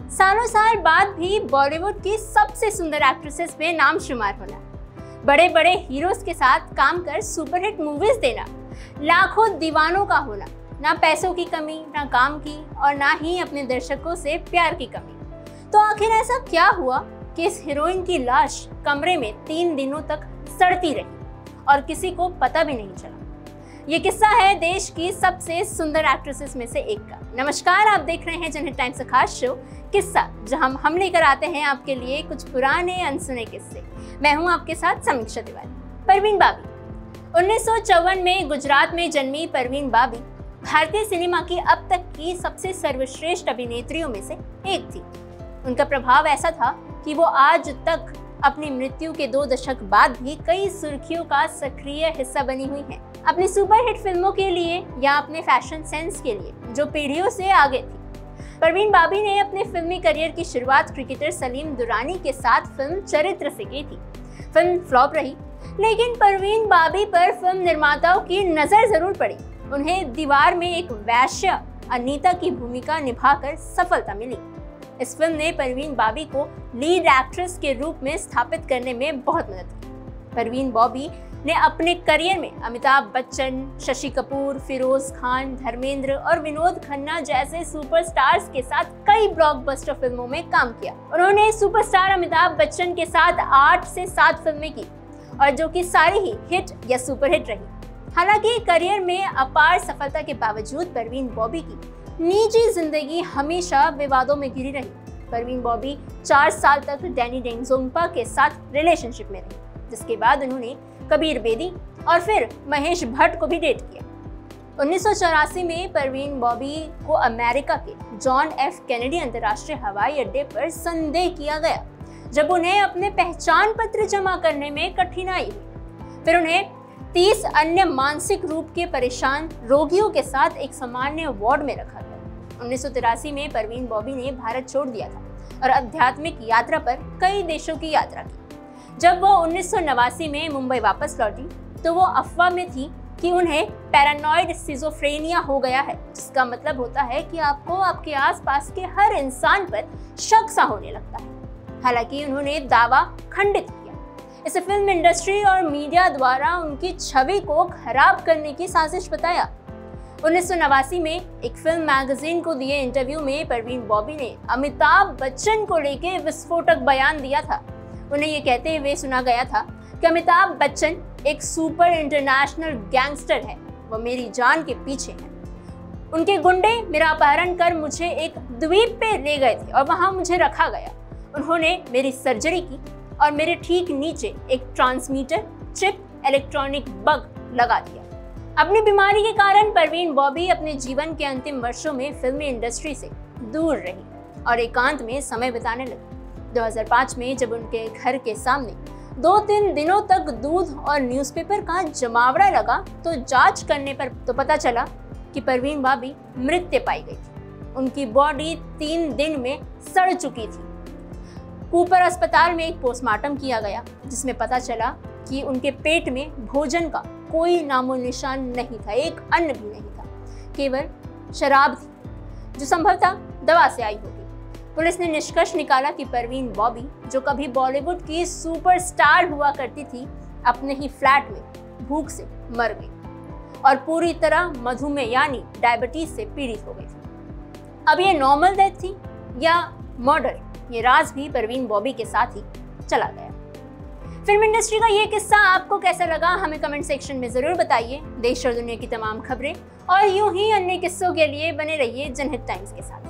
सालों साल बाद भी बॉलीवुड की सबसे सुंदर एक्ट्रेसेस में नाम शुमार होना, बड़े बड़े हीरोज के साथ काम कर सुपरहिट मूवीज देना, लाखों दीवानों का होना, ना पैसों की कमी, ना काम की और ना ही अपने दर्शकों से प्यार की कमी। तो आखिर ऐसा क्या हुआ कि इस हीरोइन की लाश कमरे में 3 दिनों तक सड़ती रही और किसी को पता भी नहीं चला। ये किस्सा है देश की सबसे सुंदर एक्ट्रेसेस में से एक का। नमस्कार, आप देख रहे हैं जनहित टाइम्स का खास शो किस्सा, जहां हम लेकर आते हैं आपके लिए कुछ पुराने अनसुने किस्से। मैं हूं आपके साथ समीक्षा तिवारी। परवीन बाबी 1954 में गुजरात में जन्मी परवीन बाबी भारतीय सिनेमा की अब तक की सबसे सर्वश्रेष्ठ अभिनेत्रियों में से एक थी। उनका प्रभाव ऐसा था कि वो आज तक अपनी मृत्यु के 2 दशक बाद भी कई सुर्खियों का सक्रिय हिस्सा बनी हुई हैं। अपनी सुपरहिट फिल्मों के लिए या अपने फैशन सेंस के लिए जो पीढ़ियों से आगे थी। परवीन बाबी ने अपने फिल्मी करियर की शुरुआत क्रिकेटर सलीम दुरानी के साथ फिल्म चरित्र से की थी। फिल्म फ्लॉप रही, लेकिन परवीन बाबी पर फिल्म निर्माताओं की नजर जरूर पड़ी। उन्हें दीवार में एक वैश्य अनीता की भूमिका निभाकर सफलता मिली। इस फिल्म ने परवीन बाबी को लीड एक्ट्रेस के रूप में स्थापित करने में बहुत मदद की। परवीन बाबी ने अपने करियर में अमिताभ बच्चन, शशि कपूर, फिरोज खान, धर्मेंद्र और विनोद खन्ना जैसे सुपरस्टार्स के साथ कई ब्लॉकबस्टर फिल्मों में काम किया। उन्होंने सुपरस्टार अमिताभ बच्चन के साथ 8 से 7 फिल्में की और जो कि सारी ही हिट या सुपरहिट रही। हालांकि करियर में अपार सफलता के बावजूद परवीन बाबी की निजी जिंदगी हमेशा विवादों में घिरी रही। परवीन बाबी 4 साल तक डैनी डेंगजोंगपा के साथ रिलेशनशिप में रही, जिसके बाद उन्होंने कबीर बेदी और फिर महेश भट्ट को भी डेट किया। 1984 में परवीन बाबी को अमेरिका के जॉन एफ कैनेडी अंतर्राष्ट्रीय हवाई अड्डे पर संदेह किया गया, जब उन्हें अपने पहचान पत्र जमा करने में कठिनाई हुई। फिर उन्हें 30 अन्य मानसिक रूप के परेशान रोगियों के साथ एक सामान्य वार्ड में रखा गया। 1983 में परवीन बाबी ने भारत छोड़ दिया था और आध्यात्मिक यात्रा पर कई देशों की यात्रा की। जब वो 1989 में मुंबई वापस लौटी तो वो अफवाह में थी कि उन्हें पैरानॉइड सिजोफ्रेनिया हो गया है, जिसका मतलब होता है कि आपको आपके आसपास के हर इंसान पर शक सा होने लगता है। हालांकि उन्होंने दावा खंडित किया। इसे फिल्म इंडस्ट्री और मीडिया द्वारा उनकी छवि को खराब करने की साजिश बताया। 1989 में एक फिल्म मैगजीन को दिए इंटरव्यू में परवीन बाबी ने अमिताभ बच्चन को लेकर विस्फोटक बयान दिया था। उन्हें ये कहते हुए सुना गया था कि अमिताभ बच्चन एक सुपर इंटरनेशनल गैंगस्टर है, वो मेरी जान के पीछे है। उनके गुंडे मेरा अपहरण कर मुझे एक द्वीप पे ले गए थे और वहां मुझे रखा गया। उन्होंने मेरी सर्जरी की और मेरे ठीक नीचे एक ट्रांसमीटर चिप इलेक्ट्रॉनिक बग लगा दिया। अपनी बीमारी के कारण परवीन बाबी अपने जीवन के अंतिम वर्षों में फिल्मी इंडस्ट्री से दूर रही और एकांत में समय बिताने लगी। 2005 में जब उनके घर के सामने 2-3 दिनों तक दूध और न्यूज़पेपर का जमावड़ा लगा तो जांच करने पर तो पता चला कि परवीन बाबी मृत पाई गई थी। उनकी बॉडी 3 दिन में सड़ चुकी थी। कूपर अस्पताल में एक पोस्टमार्टम किया गया, जिसमें पता चला कि उनके पेट में भोजन का कोई नामो निशान नहीं था, एक अन्न भी नहीं था, केवल शराब थी जो संभवतः दवा से आई होगी। पुलिस ने निष्कर्ष निकाला कि परवीन बाबी, जो कभी बॉलीवुड की सुपरस्टार हुआ करती थी, अपने ही फ्लैट में भूख से मर गई और पूरी तरह मधुमेह यानी डायबिटीज से पीड़ित हो गई थी। अब ये नॉर्मल डेथ थी या मर्डर, ये राज भी परवीन बाबी के साथ ही चला गया। फिल्म इंडस्ट्री का ये किस्सा आपको कैसा लगा, हमें कमेंट सेक्शन में जरूर बताइए। देश और दुनिया की तमाम खबरें और यूं ही अन्य किस्सों के लिए बने रहिए जनहित टाइम्स के साथ।